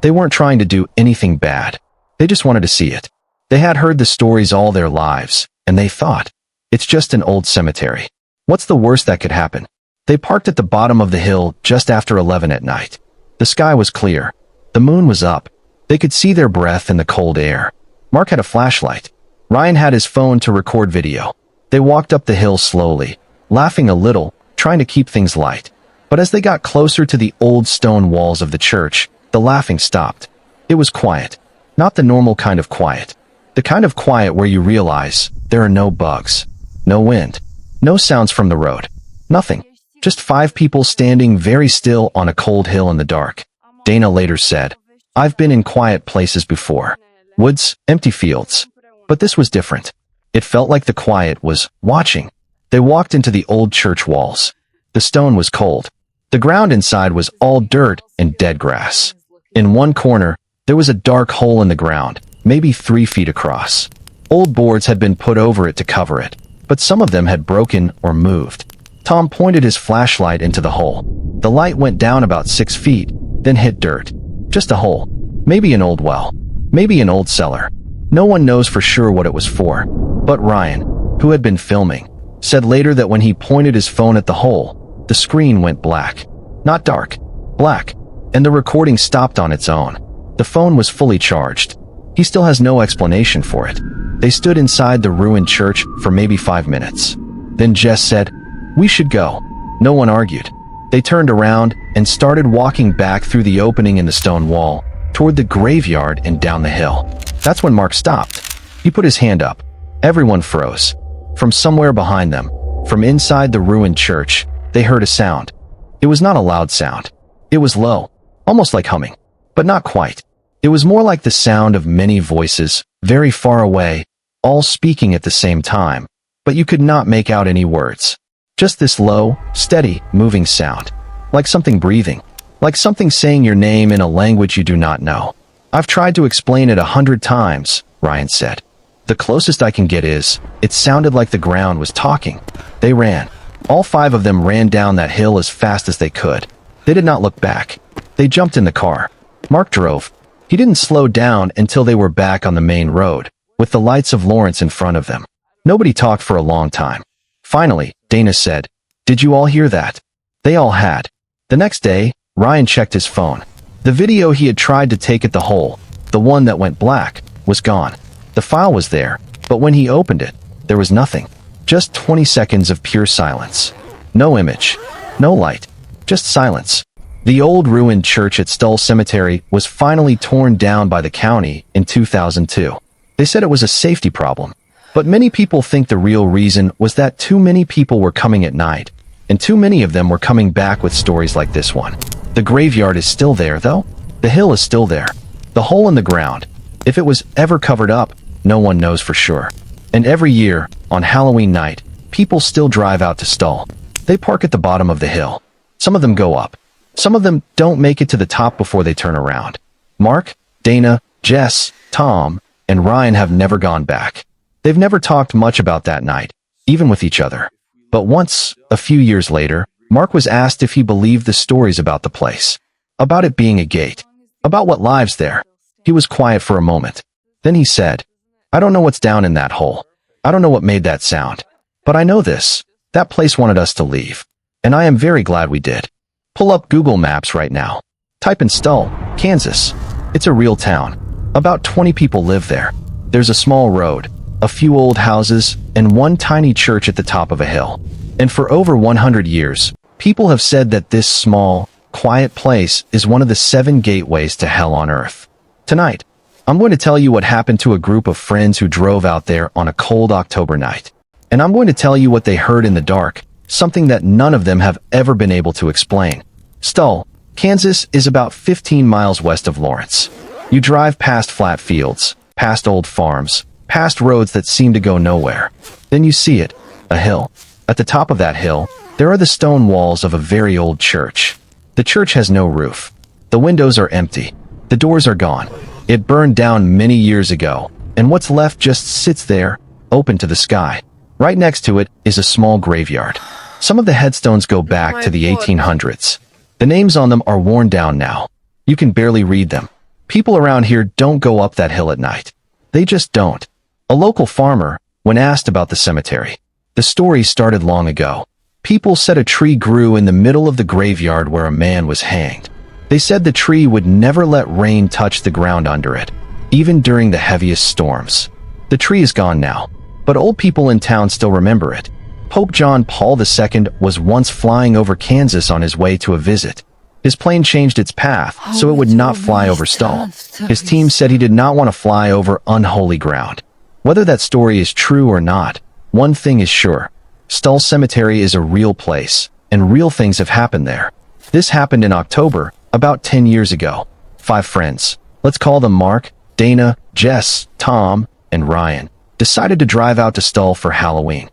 They weren't trying to do anything bad. They just wanted to see it. They had heard the stories all their lives, and they thought, it's just an old cemetery. What's the worst that could happen? They parked at the bottom of the hill just after 11 at night. The sky was clear. The moon was up. They could see their breath in the cold air. Mark had a flashlight. Ryan had his phone to record video. They walked up the hill slowly, laughing a little, trying to keep things light. But as they got closer to the old stone walls of the church, the laughing stopped. It was quiet. Not the normal kind of quiet. The kind of quiet where you realize there are no bugs, no wind, no sounds from the road. Nothing. Just 5 people standing very still on a cold hill in the dark. Dana later said, I've been in quiet places before. Woods, empty fields. But this was different. It felt like the quiet was watching. They walked into the old church walls. The stone was cold. The ground inside was all dirt and dead grass. In one corner, there was a dark hole in the ground, maybe 3 feet across. Old boards had been put over it to cover it, but some of them had broken or moved. Tom pointed his flashlight into the hole. The light went down about 6 feet, then hit dirt. Just a hole. Maybe an old well. Maybe an old cellar. No one knows for sure what it was for. But Ryan, who had been filming, said later that when he pointed his phone at the hole, the screen went black. Not dark. Black. And the recording stopped on its own. The phone was fully charged. He still has no explanation for it. They stood inside the ruined church for maybe 5 minutes. Then Jess said, we should go. No one argued. They turned around and started walking back through the opening in the stone wall, toward the graveyard and down the hill. That's when Mark stopped. He put his hand up. Everyone froze. From somewhere behind them, from inside the ruined church, they heard a sound. It was not a loud sound. It was low, almost like humming, but not quite. It was more like the sound of many voices, very far away, all speaking at the same time, but you could not make out any words. Just this low, steady, moving sound. Like something breathing. Like something saying your name in a language you do not know. I've tried to explain it 100 times, Ryan said. The closest I can get is, it sounded like the ground was talking. They ran. All 5 of them ran down that hill as fast as they could. They did not look back. They jumped in the car. Mark drove. He didn't slow down until they were back on the main road, with the lights of Lawrence in front of them. Nobody talked for a long time. Finally, Dana said, did you all hear that? They all had. The next day, Ryan checked his phone. The video he had tried to take at the hole, the one that went black, was gone. The file was there, but when he opened it, there was nothing. Just 20 seconds of pure silence. No image. No light. Just silence. The old ruined church at Stull Cemetery was finally torn down by the county in 2002. They said it was a safety problem. But many people think the real reason was that too many people were coming at night, and too many of them were coming back with stories like this one. The graveyard is still there, though. The hill is still there. The hole in the ground. If it was ever covered up, no one knows for sure. And every year, on Halloween night, people still drive out to Stull. They park at the bottom of the hill. Some of them go up. Some of them don't make it to the top before they turn around. Mark, Dana, Jess, Tom, and Ryan have never gone back. They've never talked much about that night, even with each other. But once, a few years later, Mark was asked if he believed the stories about the place. About it being a gate. About what lives there. He was quiet for a moment. Then he said, I don't know what's down in that hole. I don't know what made that sound. But I know this. That place wanted us to leave. And I am very glad we did. Pull up Google Maps right now. Type in Stull, Kansas. It's a real town. About 20 people live there. There's a small road, a few old houses, and one tiny church at the top of a hill. And for over 100 years, people have said that this small, quiet place is one of the 7 gateways to hell on earth. Tonight, I'm going to tell you what happened to a group of friends who drove out there on a cold October night. And I'm going to tell you what they heard in the dark, something that none of them have ever been able to explain. Stull, Kansas is about 15 miles west of Lawrence. You drive past flat fields, past old farms, past roads that seem to go nowhere. Then you see it, a hill. At the top of that hill, there are the stone walls of a very old church. The church has no roof. The windows are empty. The doors are gone. It burned down many years ago, and what's left just sits there, open to the sky. Right next to it is a small graveyard. Some of the headstones go back to the 1800s. The names on them are worn down now. You can barely read them. People around here don't go up that hill at night. They just don't. A local farmer, when asked about the cemetery, the story started long ago. People said a tree grew in the middle of the graveyard where a man was hanged. They said the tree would never let rain touch the ground under it, even during the heaviest storms. The tree is gone now, but old people in town still remember it. Pope John Paul II was once flying over Kansas on his way to a visit. His plane changed its path so it would not fly over Stull. His team said he did not want to fly over unholy ground. Whether that story is true or not, one thing is sure. Stull Cemetery is a real place, and real things have happened there. This happened in October, about 10 years ago. 5 friends, let's call them Mark, Dana, Jess, Tom, and Ryan, decided to drive out to Stull for Halloween.